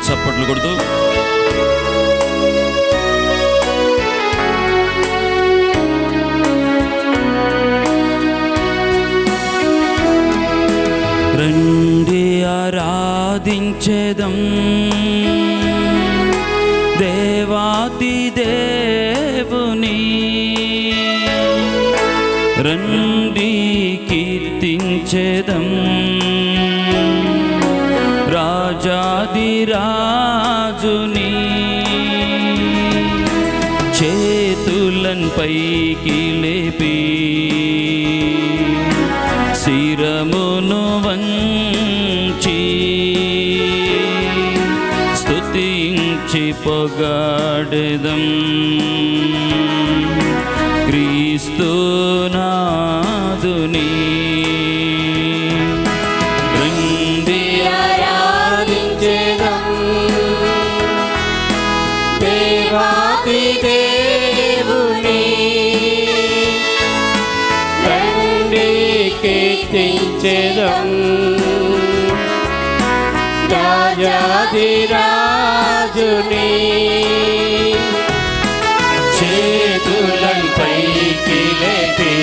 చప్పట్లు కొడుతూ రండి ఆరాధించెదం దేవాతి దేవుని, రండి కీర్తించెదం రాజాది రాజుని. చేతులన్ పైకి లేపి శిరమును వంచి స్తుతించి పొగడెదం క్రీస్తునాదుని. రండి ఆరాధించెదం దేవాతి దేవుని, రండి కీర్తించెదం రాజాది రాజుని. చేతులను పైకి లేపి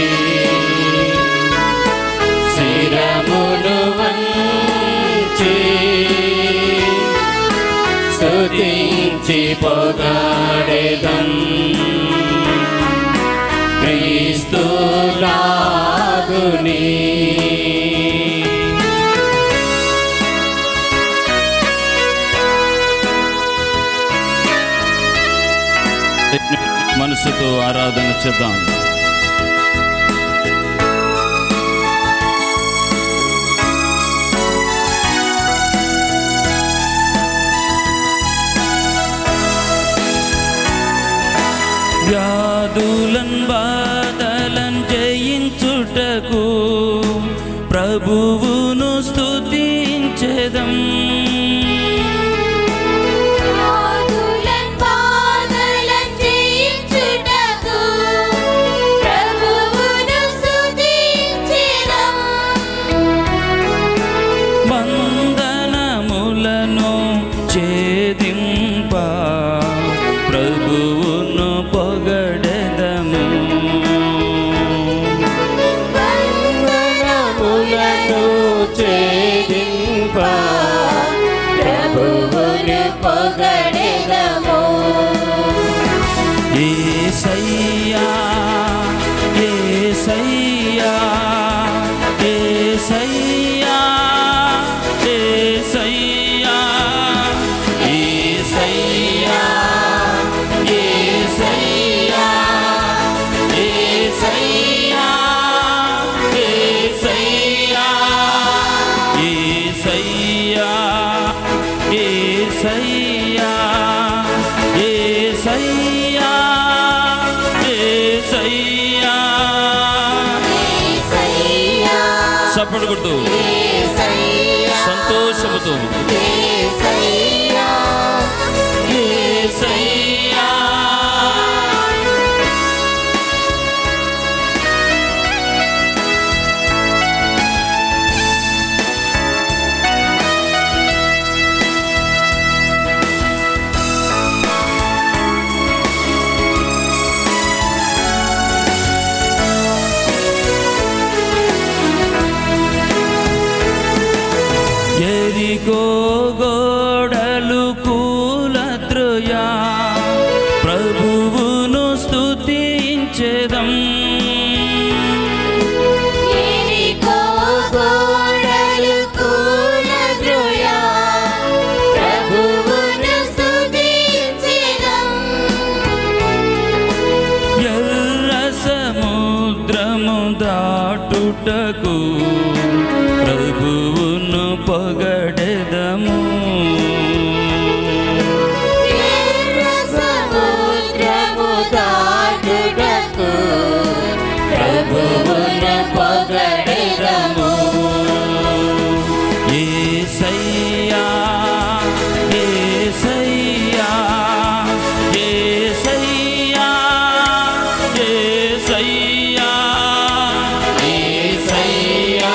శిరమును వంచి స్తుతించి పొగడెదం క్రీస్తునాదుని. మనసుతో ఆరాధన చేద్దాం. వ్యాధులన్ బాధలన్ జయించుటకు ప్రభువును స్తుతించెదం. బంధనములను ఛేదింప ప్రభువును పొగడెదము. బంధనములను ఛేదింప ప్రభువును పొగడెదము. యేసయ్యా యేసయ్యా యేసయ్యా యేసయ్యా యేసయ్యా యేసయ్యా యేసయ్యా యేసయ్యా యేసయ్యా యేసయ్యా యేసయ్యా యేసయ్యా. చప్పట్లు కొడుతూ సంతోషముతో యేసయ్యా. ఎరికో గోడలు కూలత్రుయా ప్రభువును స్తుతించెదం. ఎరికో గోడలు కూలత్రుయా ప్రభువును స్తుతించెదం. ఎర్ర సముద్రము దాటుటకు ప్రభువును పొగడెదము. ఎర్ర సముద్రము దాటుటకు ప్రభువును పొగడెదము. యేసయ్యా యేసయ్యా యేసయ్యా యేసయ్యా యేసయ్యా